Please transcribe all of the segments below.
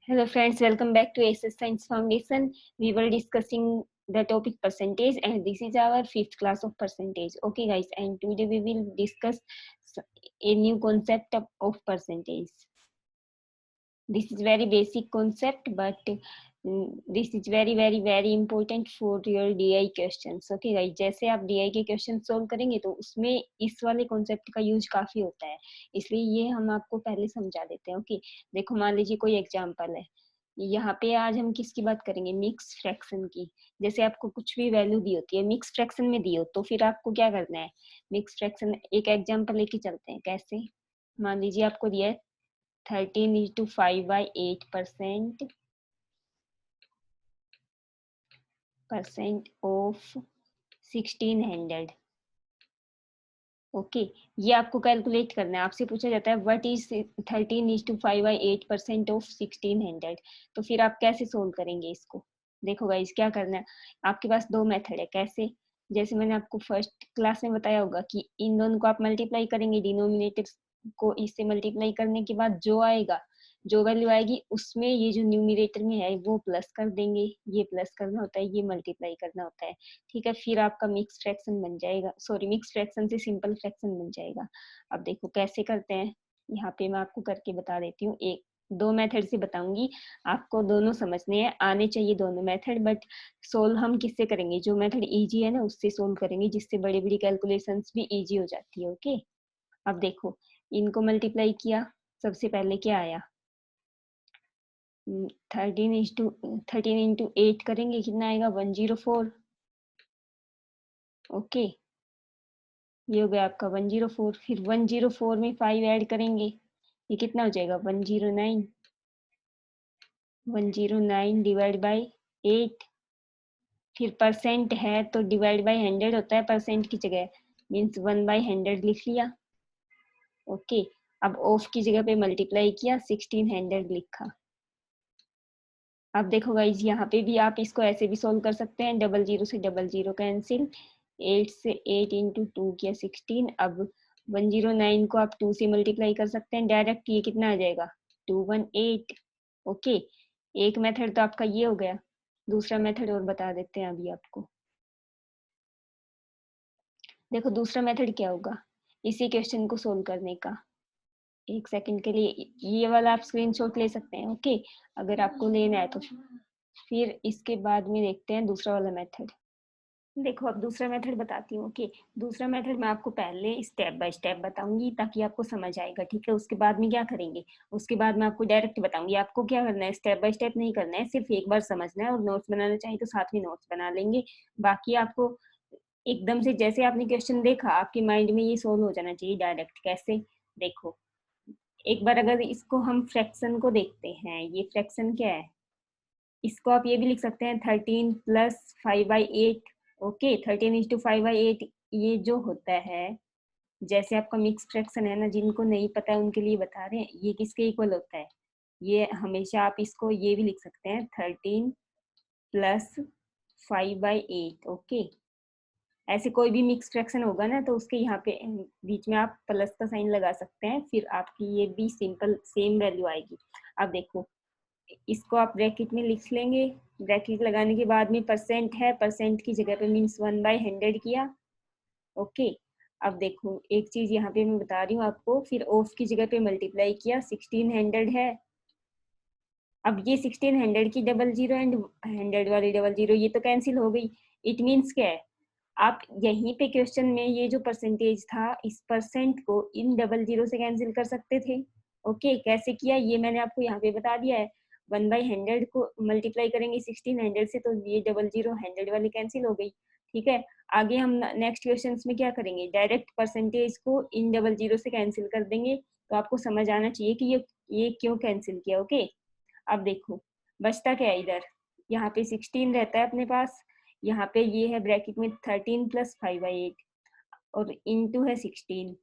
Hello friends, welcome back to SS Science Foundation. We were discussing the topic percentage and this is our fifth class of percentage. Okay guys, and today we will discuss a new concept of percentage. This is very basic concept but this is very important for your DI questions. Okay guys, जैसे आप DI के question solve करेंगे तो उसमें इस वाले concept का use काफी होता है, इसलिए ये हम आपको पहले समझा देते हैं. ओके देखो, मान लीजिए कोई एग्जांपल है. यहाँ पे आज हम किसकी बात करेंगे? मिक्स फ्रैक्शन की. जैसे आपको कुछ भी वैल्यू दी होती है, मिक्स फ्रैक्शन में दी हो, तो फिर आपको क्या करना है? मिक्स फ्रैक्शन एक एग्जांपल लेके चलते हैं. कैसे? मान लीजिए आपको दिया है 13/5/8% ऑफ 1600. ओके, ये आपको कैलकुलेट करना है. आपसे पूछा जाता है व्हाट इज 13/5/8% ऑफ 1600. तो फिर आप कैसे सोल्व करेंगे इसको? देखो गाइस, क्या करना है, आपके पास दो मेथड है. कैसे? जैसे मैंने आपको फर्स्ट क्लास में बताया होगा कि इन दोनों को आप मल्टीप्लाई करेंगे, डिनोमिनेटर को इससे मल्टीप्लाई करने के बाद जो आएगा, जो वैल्यू आएगी उसमें ये जो न्यूमिनेटर में है वो प्लस कर देंगे. ये प्लस करना होता है, ये मल्टीप्लाई करना होता है. ठीक है, फिर आपका मिक्स फ्रैक्शन बन जाएगा. सॉरी, मिक्स फ्रैक्शन से सिंपल फ्रैक्शन बन जाएगा. अब देखो कैसे करते हैं, यहाँ पे मैं आपको करके बता देती हूँ. एक दो मेथड से बताऊंगी, आपको दोनों समझने हैं, आने चाहिए दोनों मेथड. बट सोल्व हम किससे करेंगे? जो मेथड इजी है ना उससे सोल्व करेंगे, जिससे बड़ी बड़ी कैलकुलेशंस भी इजी हो जाती है. ओके, अब देखो, इनको मल्टीप्लाई किया, सबसे पहले क्या आया? 13 इंटू 8 करेंगे, कितना आएगा? 104. ओके, ये हो गया आपका 104. फिर 104 में 5 ऐड करेंगे, ये कितना हो जाएगा? 109. 109 डिवाइड बाई 8. फिर परसेंट है तो डिवाइड बाई 100 होता है परसेंट की जगह, मीन्स 1/100 लिख लिया. ओके, अब ऑफ की जगह पे मल्टीप्लाई किया, 1600 लिखा. अब देखो गाइज, यहाँ पे भी आप इसको ऐसे भी सोल्व कर सकते हैं. 00 से 00 कैंसिल, 8 से 8 इंटू 2 किया 16. अब 109 को आप 2 से मल्टीप्लाई कर सकते हैं डायरेक्ट, ये कितना आ जाएगा? 218. ओके, एक मेथड तो आपका ये हो गया. दूसरा मेथड और बता देते हैं अभी आपको. देखो दूसरा मेथड क्या होगा इसी क्वेश्चन को सोल्व करने का. एक सेकंड के लिए ये वाला आप स्क्रीनशॉट ले सकते हैं. ओके, अगर आपको लेना है तो फिर इसके बाद में देखते हैं दूसरा वाला मेथड. देखो अब दूसरा मेथड बताती हूँ. ओके, दूसरा मेथड मैं आपको पहले स्टेप बाय स्टेप बताऊंगी ताकि आपको समझ आएगा. ठीक है, उसके बाद में क्या करेंगे, उसके बाद मैं आपको डायरेक्ट बताऊंगी. आपको क्या करना है, स्टेप बाय स्टेप नहीं करना है, सिर्फ एक बार समझना है. और नोट्स बनाना चाहिए तो साथ में नोट्स बना लेंगे. बाकी आपको एकदम से जैसे आपने क्वेश्चन देखा आपके माइंड में ये सोल्व हो जाना चाहिए डायरेक्ट. कैसे? देखो, एक बार अगर इसको हम फ्रैक्शन को देखते हैं, ये फ्रैक्शन क्या है, इसको आप ये भी लिख सकते हैं 13 प्लस 5/8. ओके, 13 इंटू 5/8 ये जो होता है, जैसे आपका मिक्स फ्रैक्शन है ना, जिनको नहीं पता है उनके लिए बता रहे हैं, ये किसके इक्वल होता है? ये हमेशा आप इसको ये भी लिख सकते हैं 13 प्लस 5/8. ओके, ऐसे कोई भी मिक्स फ्रैक्शन होगा ना तो उसके यहाँ पे बीच में आप प्लस का साइन लगा सकते हैं, फिर आपकी ये भी सिंपल सेम वैल्यू आएगी. अब देखो, इसको आप ब्रैकेट में लिख लेंगे. ब्रैकेट लगाने के बाद में परसेंट है, परसेंट की जगह पे मीन्स 1/100 किया. ओके, अब देखो एक चीज यहाँ पे मैं बता रही हूँ आपको, फिर ऑफ की जगह पे मल्टीप्लाई किया, 1600 है. अब ये 1600 की 00 एंड 100 वाली 00 ये तो कैंसिल हो गई. इट मीन्स क्या है, आप यहीं पे क्वेश्चन में ये जो परसेंटेज था, इस परसेंट को इन 00 से कैंसिल कर सकते थे. ओके, कैसे किया ये मैंने आपको यहाँ पे बता दिया है. 1/100 को मल्टीप्लाई करेंगे 1600 से तो ये 00 100 वाली कैंसिल हो गई. ठीक है, आगे हम नेक्स्ट क्वेश्चन में क्या करेंगे, डायरेक्ट परसेंटेज को इन 00 से कैंसिल कर देंगे. तो आपको समझ आना चाहिए कि ये क्यों कैंसिल किया. ओके, अब देखो बचता क्या है इधर, यहाँ पे 16 रहता है अपने पास, यहाँ पे ये है ब्रैकेट में 13 प्लस 5/8 और इनटू है 16.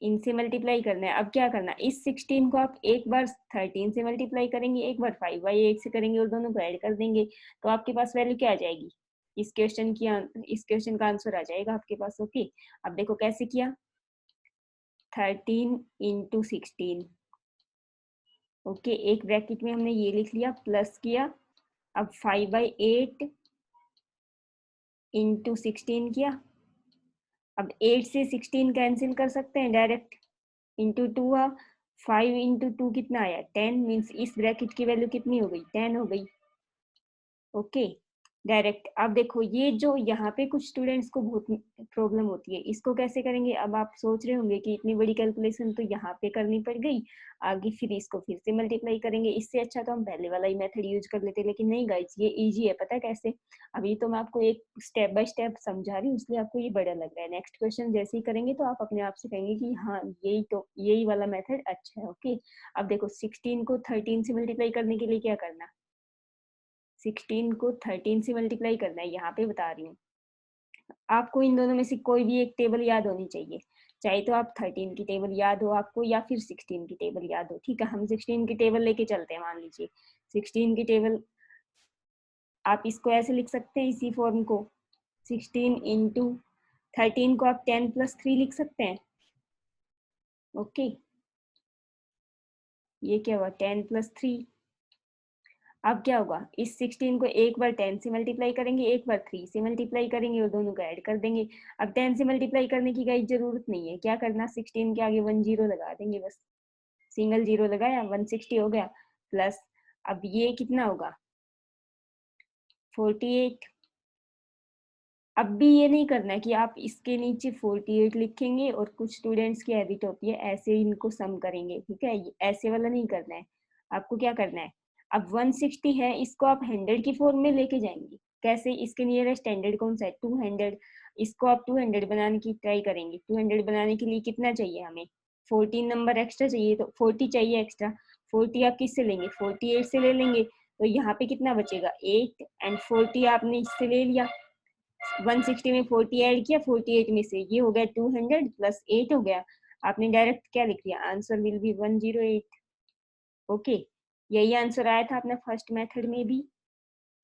इनसे मल्टीप्लाई करना है. अब क्या करना, इस 16 को आप एक बार 13 से मल्टीप्लाई करेंगे, एक बार 5/8 से करेंगे और दोनों को ऐड कर देंगे, तो आपके पास वैल्यू क्या आ जाएगी, इस क्वेश्चन का आंसर आ जाएगा आपके पास. ओके, अब देखो कैसे किया, 13 इंटू 16. ओके, एक ब्रैकेट में हमने ये लिख लिया, प्लस किया, अब 5/8 इंटू 16 किया। अब 8 से 16 कैंसिल कर सकते हैं डायरेक्ट, इंटू 2 हुआ, 5 इंटू 2 कितना आया 10, मीन्स इस ब्रैकेट की वैल्यू कितनी हो गई 10 हो गई। Okay, direct. अब देखो ये जो यहाँ पे कुछ स्टूडेंट्स को बहुत प्रॉब्लम होती है, इसको कैसे करेंगे। अब आप सोच रहे होंगे कि इतनी बड़ी कैलकुलेशन तो यहाँ पे करनी पड़ गई, आगे फिर इसको फिर से मल्टीप्लाई करेंगे, इससे अच्छा तो हम पहले वाला ही मेथड यूज कर लेते। लेकिन नहीं गाइस, ये इजी है, पता है कैसे। अभी तो मैं आपको एक स्टेप बाय स्टेप समझा रही हूँ, इसलिए आपको ये बड़ा लग रहा है। नेक्स्ट क्वेश्चन जैसे ही करेंगे तो आप अपने आप से कहेंगे कि हाँ यही वाला मेथड अच्छा है। ओके, अब देखो 16 को 13 से मल्टीप्लाई करने के लिए क्या करना, 16 को 13 से मल्टीप्लाई करना है, यहाँ पे बता रही हूँ। आपको इन दोनों में से कोई भी एक टेबल याद होनी चाहिए, चाहे तो आप 13 की टेबल याद हो आपको या फिर 16 की टेबल याद हो। ठीक है, हम 16 की टेबल लेके चलते हैं। मान लीजिए 16 की टेबल, आप इसको ऐसे लिख सकते हैं इसी फॉर्म को, 16 इंटू 13 को आप 10+3 लिख सकते हैं। ओके, ये क्या हुआ 10+3। अब क्या होगा, इस 16 को एक बार 10 से मल्टीप्लाई करेंगे, एक बार 3 से मल्टीप्लाई करेंगे और दोनों को ऐड कर देंगे। अब 10 से मल्टीप्लाई करने की गाइस जरूरत नहीं है, क्या करना 16 के आगे 1 जीरो लगा देंगे, बस सिंगल जीरो लगाया 160 हो गया। प्लस अब ये कितना होगा 48। अब भी ये नहीं करना है कि आप इसके नीचे 48 लिखेंगे और कुछ स्टूडेंट्स की हैबिट होती है ऐसे इनको सम करेंगे। ठीक है, ऐसे वाला नहीं करना है। आपको क्या करना है, अब 160 है, इसको आप 100 की फॉर्म में लेके जाएंगे। कैसे, इसके नियरेस्ट 100 कौन सा है 200, इसको आप 200 बनाने की ट्राई करेंगे। 200 बनाने के लिए कितना चाहिए हमें 14 नंबर एक्स्ट्रा चाहिए, तो 40 चाहिए एक्स्ट्रा। 40 आप किससे लेंगे 48 से ले लेंगे, तो यहाँ पे कितना बचेगा 8, एंड 40 आपने इससे ले लिया, 160 में 40 ऐड किया, 48 में से ये हो गया 200 प्लस 8 हो गया। आपने डायरेक्ट क्या लिख लिया, आंसर विल बी 108। ओके, यही आंसर आया था अपना फर्स्ट मेथड में भी।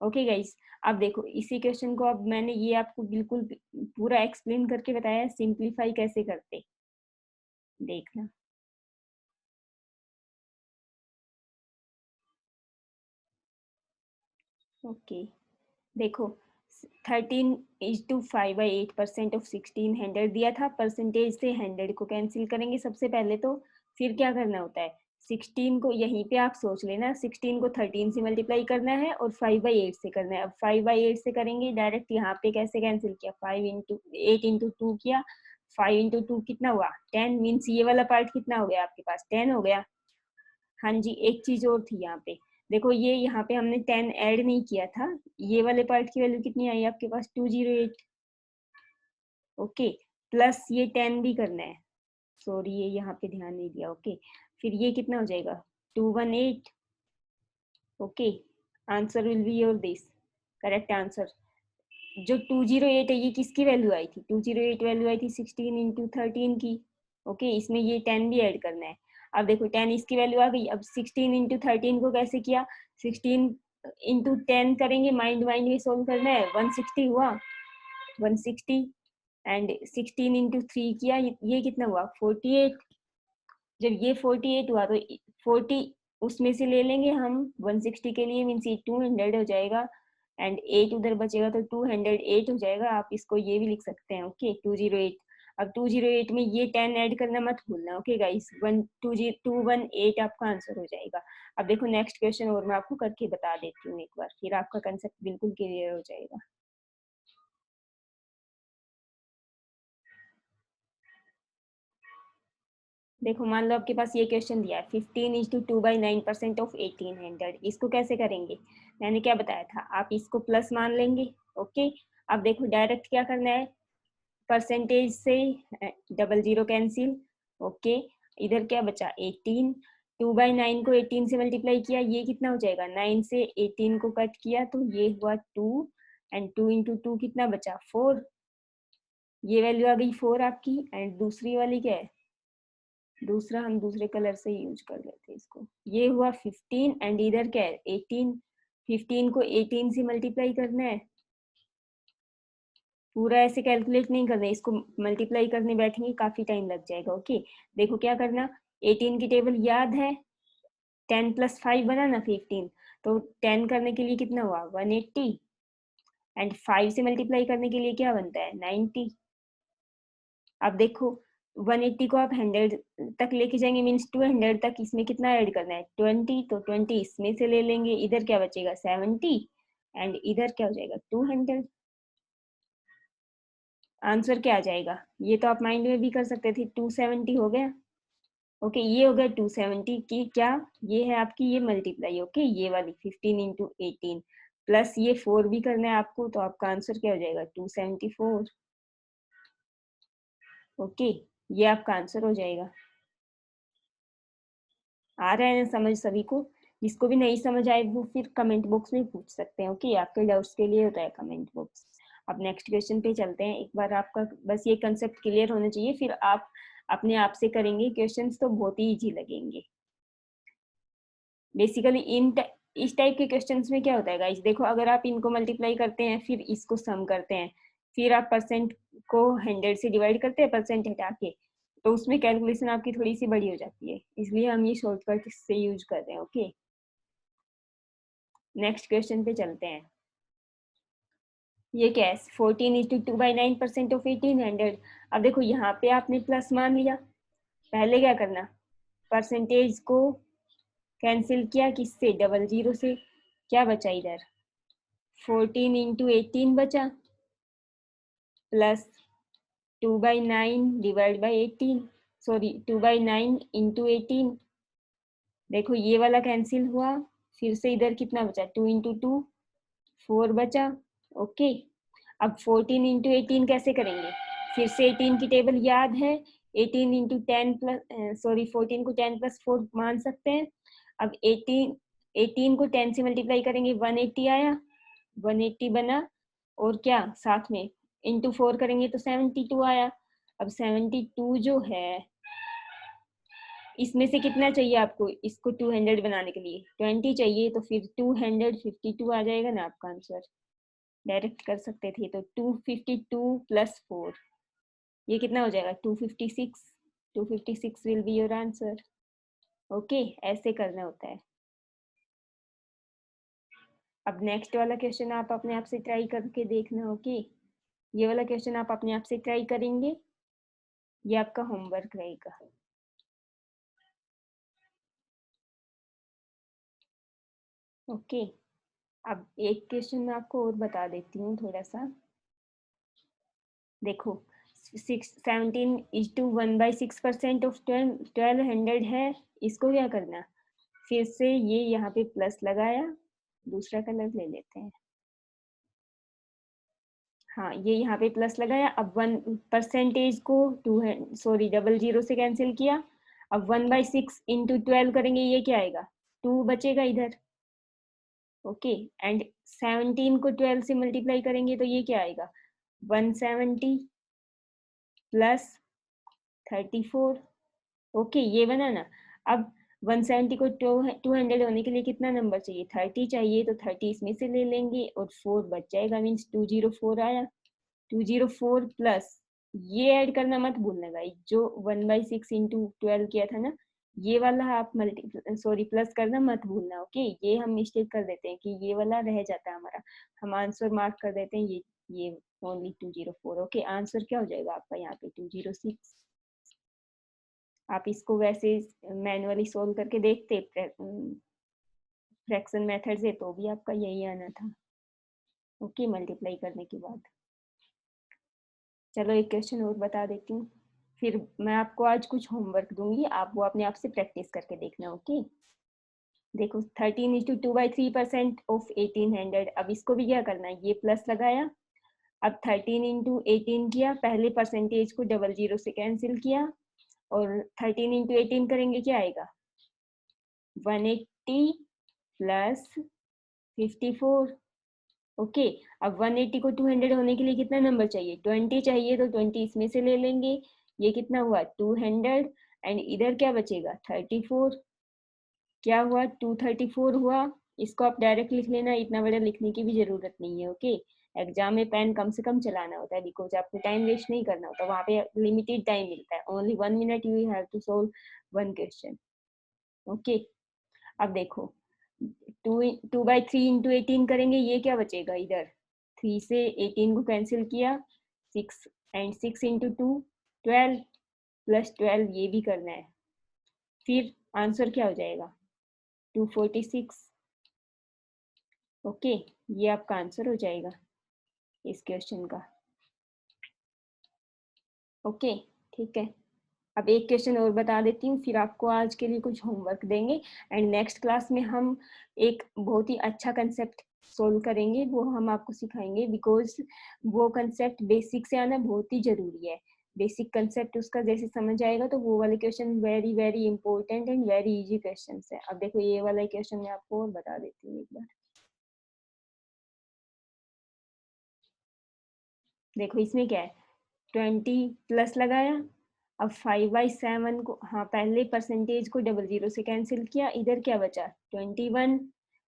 ओके गाइस, अब देखो इसी क्वेश्चन को, अब मैंने ये आपको बिल्कुल पूरा एक्सप्लेन करके बताया सिंप्लीफाई कैसे करते, देखना। ओके, देखो 13:5/8% ऑफ 16 100 दिया था, परसेंटेज से 100 को कैंसिल करेंगे सबसे पहले तो। फिर क्या करना होता है 16 को, यहीं पे आप सोच लेना 16 को 13 से मल्टीप्लाई करना है और 5/8 से करना है। अब 5/8 से करेंगे डायरेक्ट, यहाँ पे कैसे कैंसिल किया 5 इंटू 8 इंटू 2 किया, 5 इंटू 2 कितना हुआ 10, मीन्स ये वाला पार्ट कितना हो गया आपके पास 10 हो गया। हाँ जी, एक चीज और थी यहाँ पे, देखो ये यहाँ पे हमने 10 ऐड नहीं किया था, ये वाले पार्ट की वैल्यू कितनी आई आपके पास 208। ओके, प्लस ये 10 भी करना है, सॉरी ये यहाँ पे ध्यान नहीं दिया। ओके, फिर ये कितना हो जाएगा 218। Okay, answer will be your this correct answer. जो 208 है ये किसकी वैल्यू आई थी 208 वैल्यू आई थी 16 इंटू 13 की। ओके, इसमें ये 10 भी ऐड करना है। अब देखो 10 इसकी वैल्यू आ गई। अब 16 इंटू 13 को कैसे किया, 16 इंटू 10 करेंगे, माइंड माइंड में सोल्व करना है, 160 हुआ 160, एंड 16 इंटू 3 किया, ये कितना हुआ 48। जब ये 48 हुआ तो 40 उसमें से ले लेंगे हम 160 के लिए, मीन्स ये 200 हो जाएगा, एंड 8 उधर बचेगा तो 208 हो जाएगा। आप इसको ये भी लिख सकते हैं। ओके, 208। अब 208 में ये 10 ऐड करना मत भूलना। ओके गाइस, 218 आपका आंसर हो जाएगा। अब देखो नेक्स्ट क्वेश्चन और मैं आपको करके बता देती हूँ एक बार, फिर आपका कंसेप्ट बिल्कुल क्लियर हो जाएगा। देखो मान लो आपके पास ये क्वेश्चन दिया है 15:2/9% ऑफ 1800, इसको कैसे करेंगे। मैंने क्या बताया था, आप इसको प्लस मान लेंगे। ओके, अब देखो डायरेक्ट क्या करना है, परसेंटेज से डबल जीरो कैंसिल। ओके, इधर क्या बचा 18, 2/9 को 18 से मल्टीप्लाई किया, ये कितना हो जाएगा 9 से 18 को कट किया तो ये हुआ 2, एंड 2 इंटू 2 कितना बचा 4, ये वैल्यू आ गई 4 आपकी। एंड दूसरी वाली क्या है, दूसरा हम दूसरे कलर से यूज कर लेते हैं इसको, ये हुआ 15, एंड इधर क्या है 18। 15 को 18 से मल्टीप्लाई करना है, पूरा ऐसे कैलकुलेट नहीं करना है, इसको मल्टीप्लाई करने बैठेंगे काफी टाइम लग जाएगा। ओके, देखो क्या करना, 18 की टेबल याद है, 10 + 5 बना ना 15, तो 10 करने के लिए कितना हुआ 180, एंड 5 से मल्टीप्लाई करने के लिए क्या बनता है 90। अब देखो 180 को आप 100 तक लेके जाएंगे, मीन्स 200 तक, इसमें कितना ऐड करना है 20, तो 20 इसमें से ले लेंगे, इधर क्या बचेगा 70, एंड इधर क्या हो जाएगा 200। आंसर क्या आ जाएगा, ये तो आप माइंड में भी कर सकते थे, 270 हो गया। ओके ये हो गया 270 की क्या, ये है आपकी ये मल्टीप्लाई, ओके ये वाली 15 × 18 प्लस ये 4 भी करना है आपको, तो आपका आंसर क्या हो जाएगा 274। ओके ये आपका आंसर हो जाएगा। आ रहा है ना समझ सभी को? जिसको भी नहीं समझ आए वो फिर कमेंट बॉक्स में पूछ सकते हैं, ओके आपके डाउट्स के लिए होता है कमेंट बॉक्स। अब नेक्स्ट क्वेश्चन पे चलते हैं। एक बार आपका बस ये कंसेप्ट क्लियर होना चाहिए, फिर आप अपने आप से करेंगे क्वेश्चंस तो बहुत ही इजी लगेंगे। बेसिकली इस टाइप के क्वेश्चंस में क्या होता है गाइस, देखो अगर आप इनको मल्टीप्लाई करते हैं फिर इसको सम करते हैं, फिर आप परसेंट को 100 से डिवाइड करते हैं परसेंट हटा के, तो उसमें कैलकुलेशन आपकी थोड़ी सी बड़ी हो जाती है, इसलिए हम ये शॉर्टकट से यूज कर रहे हैं। ओके नेक्स्ट क्वेश्चन पे चलते हैं। ये क्या है 14 × 2/9% ऑफ 1800। अब देखो यहाँ पे आपने प्लस मान लिया, पहले क्या करना, परसेंटेज को कैंसिल किया किससे 00 से, क्या बचा इधर 14 × 18 बचा, प्लस 2/9 डिवाइड बाई 18, सॉरी 2/9 × 18। देखो ये वाला कैंसिल हुआ, फिर से इधर कितना बचा 2 × 2 4 बचा। ओके अब 14 × 18 कैसे करेंगे, फिर से 18 की टेबल याद है, 18 × 10 प्लस सॉरी 14 को 10 + 4 मान सकते हैं। अब 18 को 10 से मल्टीप्लाई करेंगे 180 आया, 180 बना, और क्या साथ में इंटू 4 करेंगे तो 72 आया। अब 72 जो है इसमें से कितना चाहिए आपको, इसको 200 बनाने के लिए 20 चाहिए, तो फिर 252 आ जाएगा ना आपका आंसर, डायरेक्ट कर सकते थे, तो 252 + 4 ये कितना हो जाएगा 256, 256 will be your answer. Okay ऐसे करना होता है। अब नेक्स्ट वाला क्वेश्चन आप अपने आप से ट्राई करके देखना। ओके ये वाला क्वेश्चन आप अपने आप से ट्राई करेंगे, ये आपका होमवर्क रहेगा। ओके अब एक क्वेश्चन मैं आपको और बता देती हूँ थोड़ा सा। देखो 17 = 1/6% ऑफ 1200 है, इसको क्या करना, फिर से ये यहाँ पे प्लस लगाया, दूसरा कलर ले लेते हैं, हाँ ये यहाँ पे प्लस लगाया, अब 1% को 2 सॉरी 00 से कैंसिल किया, अब 1/6 × 12 करेंगे, ये क्या आएगा 2 बचेगा इधर। ओके एंड 17 को 12 से मल्टीप्लाई करेंगे तो ये क्या आएगा 170 + 34। ओके ये बना ना। अब 170 को 200 होने के लिए कितना नंबर चाहिए 30 चाहिए, तो 30 इसमें से ले लेंगे और 4 बच जाएगा, मीन्स 204 आया। 204 प्लस ये ऐड करना मत भूलना गाइस, जो 1/6 × 12 किया था ना, ये वाला आप मल्टी सॉरी प्लस करना मत भूलना। ओके ये हम मिस्टेक कर देते हैं कि ये वाला रह जाता है हमारा, हम आंसर मार्क कर देते हैं ये ओनली 204। ओके आंसर क्या हो जाएगा आपका यहाँ पे 206। आप इसको वैसे मैनुअली सोल्व करके देखते फ्रैक्शन मेथड से, तो भी आपका यही आना था। ओके मल्टीप्लाई करने के बाद। चलो एक क्वेश्चन और बता देती हूँ, फिर मैं आपको आज कुछ होमवर्क दूंगी, आप वो अपने आप से प्रैक्टिस करके देखना। ओके देखो 13 × 2/3% ऑफ 1800। अब इसको भी क्या करना है, ये प्लस लगाया, अब 13 × 18 किया, पहले परसेंटेज को 00 से कैंसिल किया, और 13 × 18 करेंगे क्या आएगा 180 + 54। ओके अब 180 को 200 होने के लिए कितना नंबर चाहिए 20 चाहिए, तो 20 इसमें से ले लेंगे, ये कितना हुआ 200, एंड इधर क्या बचेगा 34, क्या हुआ 234 हुआ। इसको आप डायरेक्ट लिख लेना, इतना बड़ा लिखने की भी जरूरत नहीं है। ओके एग्जाम में पेन कम से कम चलाना होता है, बिकॉज आपको टाइम वेस्ट नहीं करना होता, वहाँ पे लिमिटेड टाइम मिलता है, only 1 minute you have to solve 1 question. Okay अब देखो 2/3 इंटू 18 करेंगे, ये क्या बचेगा इधर, 3 से 18 को कैंसिल किया, 6 एंड 6 इंटू 2 12 प्लस 12 ये भी करना है, फिर आंसर क्या हो जाएगा 246। ओके, ये आपका आंसर हो जाएगा इस क्वेश्चन का। ओके, ठीक है। अब एक क्वेश्चन और बता देती हूँ, फिर आपको आज के लिए कुछ होमवर्क देंगे एंड नेक्स्ट क्लास में हम एक बहुत ही अच्छा कंसेप्ट सोल्व करेंगे, वो हम आपको सिखाएंगे, बिकॉज वो कंसेप्ट बेसिक से आना बहुत ही जरूरी है। बेसिक कंसेप्ट उसका जैसे समझ आएगा तो वो वाले question very very important and very easy question है। अब देखो ये वाला क्वेश्चन मैं आपको और बता देती हूँ एक बार। देखो इसमें क्या है, 20 प्लस लगाया, अब 5/7 को, हाँ पहले परसेंटेज को डबल जीरो से कैंसिल किया, इधर क्या बचा 21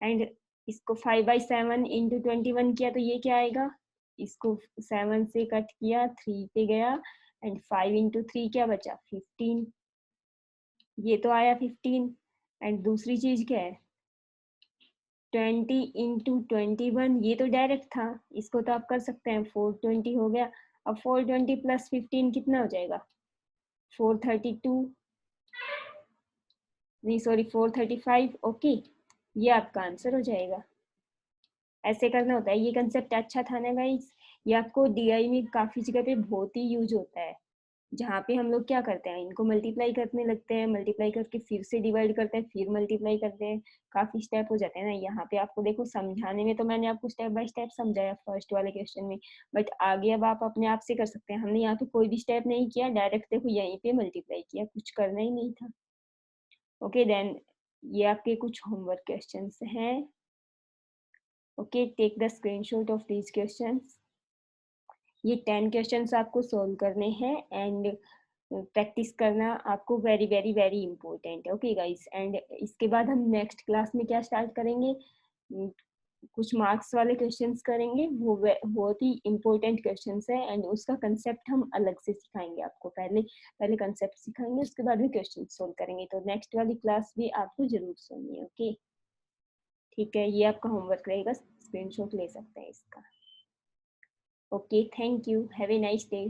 एंड इसको 5/7 इंटू 21 किया तो ये क्या आएगा, इसको 7 से कट किया 3 पे गया एंड 5 इंटू 3 क्या बचा 15, ये तो आया 15 एंड दूसरी चीज क्या है 20 इंटू 21, ये तो डायरेक्ट था, इसको तो आप कर सकते हैं 420 हो गया। अब 420 प्लस 15 कितना हो जाएगा 432, नहीं सॉरी 435। ओके, ये आपका आंसर हो जाएगा। ऐसे करना होता है, ये कंसेप्ट अच्छा था ना गाइस, ये आपको डीआई में काफी जगह पे बहुत ही यूज होता है, जहाँ पे हम लोग क्या करते हैं इनको मल्टीप्लाई करने लगते हैं, मल्टीप्लाई करके फिर से डिवाइड करते हैं, फिर मल्टीप्लाई करते हैं, काफी स्टेप हो जाते हैं ना। यहाँ पे आपको देखो समझाने में तो मैंने आपको स्टेप बाय स्टेप समझाया फर्स्ट वाले क्वेश्चन में, बट आगे अब आप अपने आप से कर सकते हैं। हमने यहाँ पे कोई भी स्टेप नहीं किया, डायरेक्ट देखो यहीं पे मल्टीप्लाई किया, कुछ करना ही नहीं था। ओके देन, ये आपके कुछ होमवर्क क्वेश्चंस हैं। Okay, take the screenshot of these questions. ये 10 क्वेश्चंस आपको सॉल्व करने हैं एंड प्रैक्टिस करना आपको वेरी वेरी वेरी इंपॉर्टेंट है। ओके गाइस, एंड इसके बाद हम नेक्स्ट क्लास में क्या स्टार्ट करेंगे, कुछ मार्क्स वाले क्वेश्चंस करेंगे, वो बहुत ही इंपॉर्टेंट क्वेश्चंस है एंड उसका कंसेप्ट हम अलग से सिखाएंगे आपको। पहले पहले कंसेप्ट सिखाएंगे, उसके बाद भी क्वेश्चन सोल्व करेंगे, तो नेक्स्ट वाली क्लास भी आपको जरूर सुननी है। ओके, ठीक है, ये आपका होमवर्क रहेगा, स्क्रीनशॉट ले सकते हैं इसका। Okay, thank you, have a nice day.